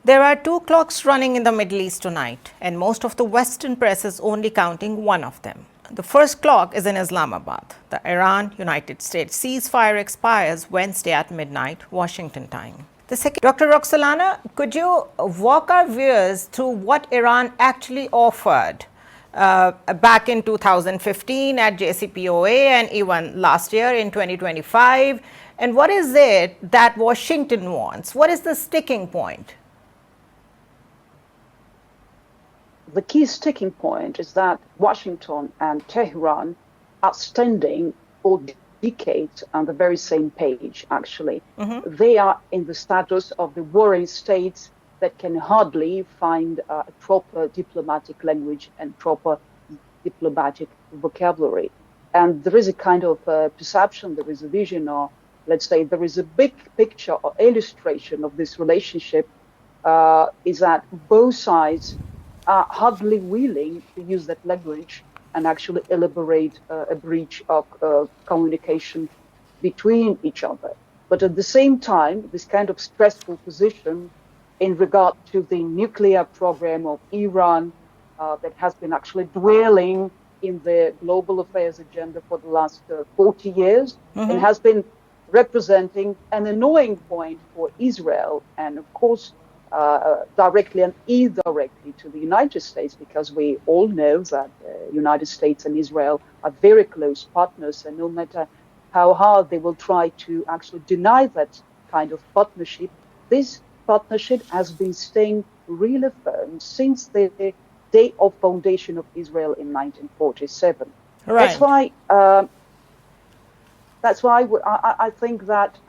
There are two clocks running in the Middle East tonight, and most of the Western press is only counting one of them. The first clock is in Islamabad. The Iran-United States ceasefire expires Wednesday at midnight, Washington time. The second, Dr. Roxolana, could you walk our viewers through what Iran actually offered back in 2015 at JCPOA and even last year in 2025? And what is it that Washington wants? What is the sticking point? The key sticking point is that Washington and Tehran are standing for decades on the very same page, actually. They are in the status of the warring states that can hardly find a proper diplomatic language and proper diplomatic vocabulary. And there is a kind of perception, there is a vision, or let's say there is a big picture or illustration of this relationship, is that both sides are hardly willing to use that language and actually elaborate a breach of communication between each other. But at the same time, this kind of stressful position in regard to the nuclear program of Iran that has been actually dwelling in the global affairs agenda for the last 40 years and has been representing an annoying point for Israel and, of course, directly and indirectly to the United States, because we all know that the United States and Israel are very close partners, and no matter how hard they will try to actually deny that kind of partnership, this partnership has been staying really firm since the day of foundation of Israel in 1947. Right. That's why I think that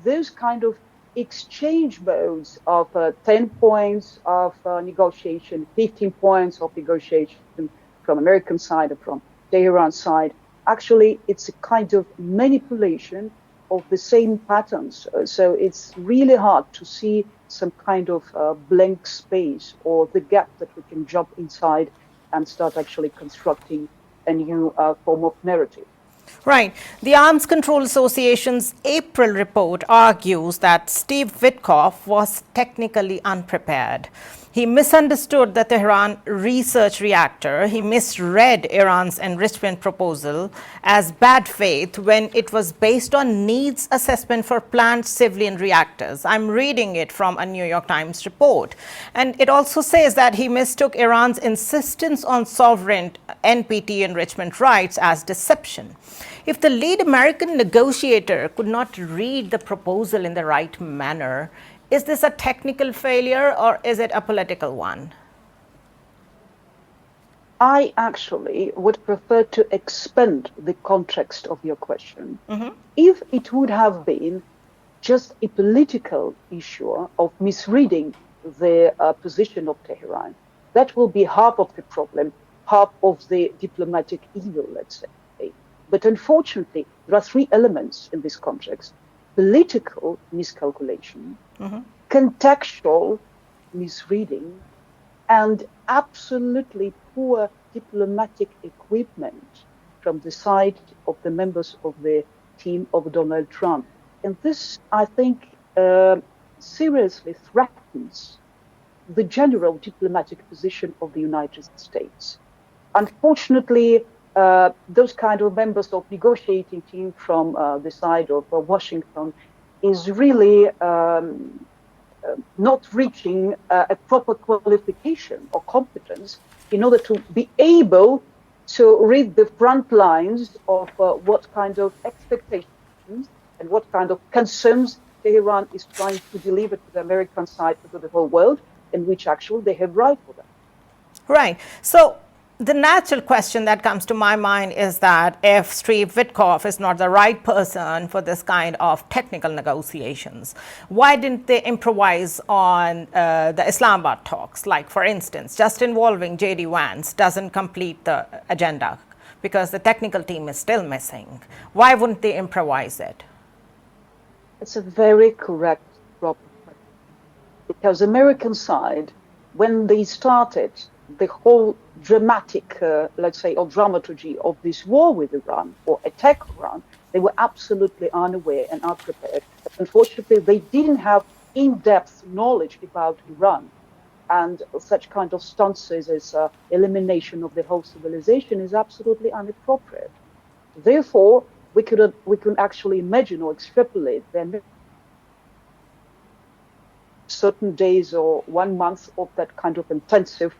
those kind of exchange modes of 10 points of negotiation, 15 points of negotiation from American side or from Tehran side, actually it's a kind of manipulation of the same patterns. So it's really hard to see some kind of blank space or the gap that we can jump inside and start actually constructing a new form of narrative. Right. The Arms Control Association's April report argues that Steve Witkoff was technically unprepared. He misunderstood the Tehran research reactor. He misread Iran's enrichment proposal as bad faith when it was based on needs assessment for planned civilian reactors. I'm reading it from a New York Times report. And it also says that he mistook Iran's insistence on sovereign NPT enrichment rights as deception. If the lead American negotiator could not read the proposal in the right manner, is this a technical failure or is it a political one? I actually would prefer to expand the context of your question. If it would have been just a political issue of misreading the position of Tehran, that will be half of the problem, half of the diplomatic evil, let's say. But unfortunately, there are three elements in this context: political miscalculation, contextual misreading, and absolutely poor diplomatic equipment from the side of the members of the team of Donald Trump. And this, I think, seriously threatens the general diplomatic position of the United States. Unfortunately, those kind of members of negotiating team from the side of Washington is really not reaching a proper qualification or competence in order to be able to read the front lines of what kind of expectations and what kind of concerns Tehran is trying to deliver to the American side to the whole world, in which actually they have right for them. Right. So the natural question that comes to my mind is that if Steve Witkoff is not the right person for this kind of technical negotiations, why didn't they improvise on the Islamabad talks? Like, for instance, just involving J.D. Vance doesn't complete the agenda because the technical team is still missing. Why wouldn't they improvise it? It's a very correct problem. Because American side, when they started the whole dramatic, let's say, or dramaturgy of this war with Iran or attack Iran, they were absolutely unaware and unprepared. Unfortunately, they didn't have in-depth knowledge about Iran, and such kind of stances as elimination of the whole civilization is absolutely inappropriate. Therefore, we can actually imagine or extrapolate then certain days or 1 month of that kind of intensive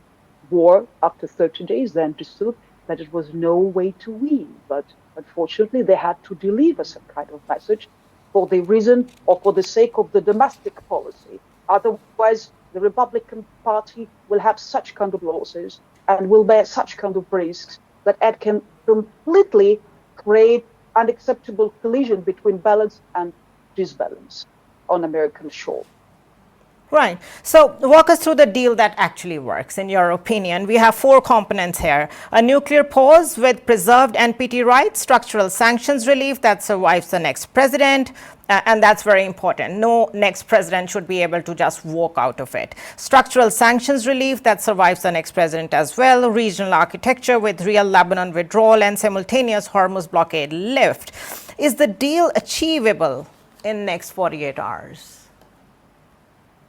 war. After 30 days, they understood that it was no way to win. But unfortunately, they had to deliver some kind of message for the reason or for the sake of the domestic policy. Otherwise, the Republican Party will have such kind of losses and will bear such kind of risks that it can completely create unacceptable collision between balance and disbalance on American shore. Right. So walk us through the deal that actually works, in your opinion. We have 4 components here. A nuclear pause with preserved NPT rights, structural sanctions relief that survives the next president, and that's very important. No next president should be able to just walk out of it. Structural sanctions relief that survives the next president as well. Regional architecture with real Lebanon withdrawal and simultaneous Hormuz blockade lift. Is the deal achievable in next 48 hours?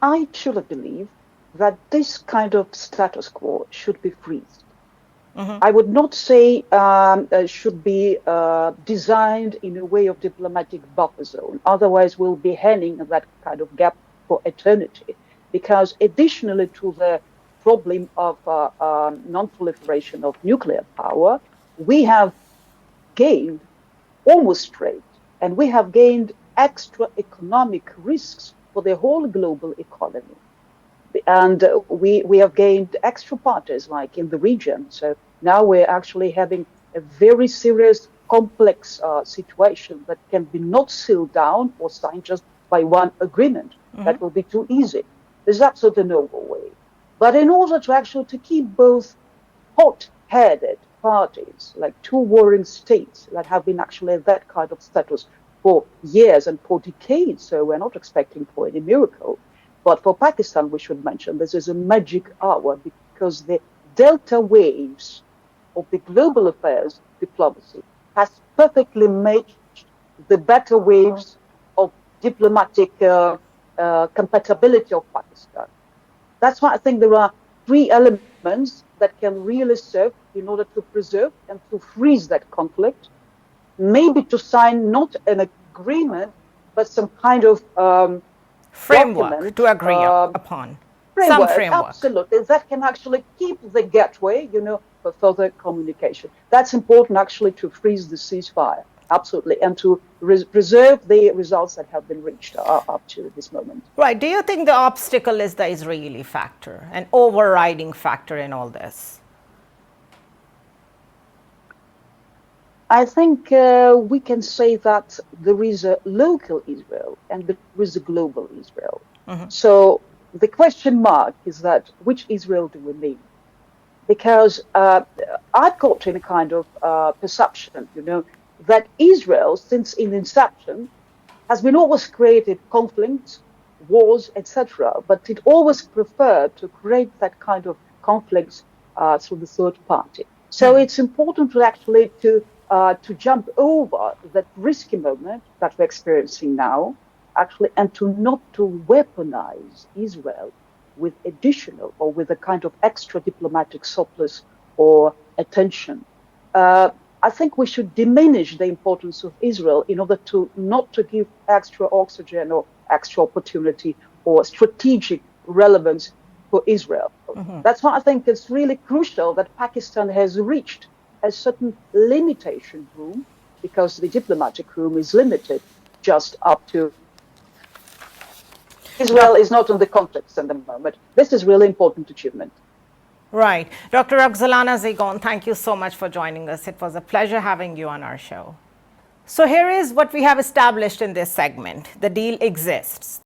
I truly believe that this kind of status quo should be freezed. I would not say should be designed in a way of diplomatic buffer zone. Otherwise, we'll be hanging in that kind of gap for eternity. Because additionally to the problem of non-proliferation of nuclear power, we have gained almost trade, and we have gained extra economic risks for the whole global economy. And we have gained extra parties like in the region. So now we're actually having a very serious, complex situation that can be not sealed down or signed just by one agreement. That will be too easy. There's absolutely no way. But in order to actually to keep both hot-headed parties, like 2 warring states that have been actually that kind of status for years and for decades, so we're not expecting for any miracle. But for Pakistan, we should mention this is a magic hour because the delta waves of the global affairs diplomacy has perfectly matched the beta waves of diplomatic compatibility of Pakistan. That's why I think there are 3 elements that can really serve in order to preserve and to freeze that conflict. Maybe to sign not an agreement, but some kind of framework to agree upon. Framework, some framework. Absolutely. That can actually keep the gateway, for further communication. That's important actually to freeze the ceasefire. Absolutely. And to preserve the results that have been reached up to this moment. Right. Do you think the obstacle is the Israeli factor, an overriding factor in all this? I think we can say that there is a local Israel and there is a global Israel. So the question mark is that which Israel do we mean? Because I've got in a kind of perception, that Israel, since its inception, has been always created conflicts, wars, etc. But it always preferred to create that kind of conflicts through the third party. So it's important to actually to jump over that risky moment that we're experiencing now, actually, and not to weaponize Israel with additional or with a kind of extra diplomatic surplus or attention. I think we should diminish the importance of Israel in order to not to give extra oxygen or extra opportunity or strategic relevance for Israel. That's why I think it's really crucial that Pakistan has reached a certain limitation room, because the diplomatic room is limited just up to Israel is not in the conflicts at the moment. This is really important achievement. Right. Dr. Roxolana Zigon, thank you so much for joining us. It was a pleasure having you on our show. So here is what we have established in this segment. The deal exists.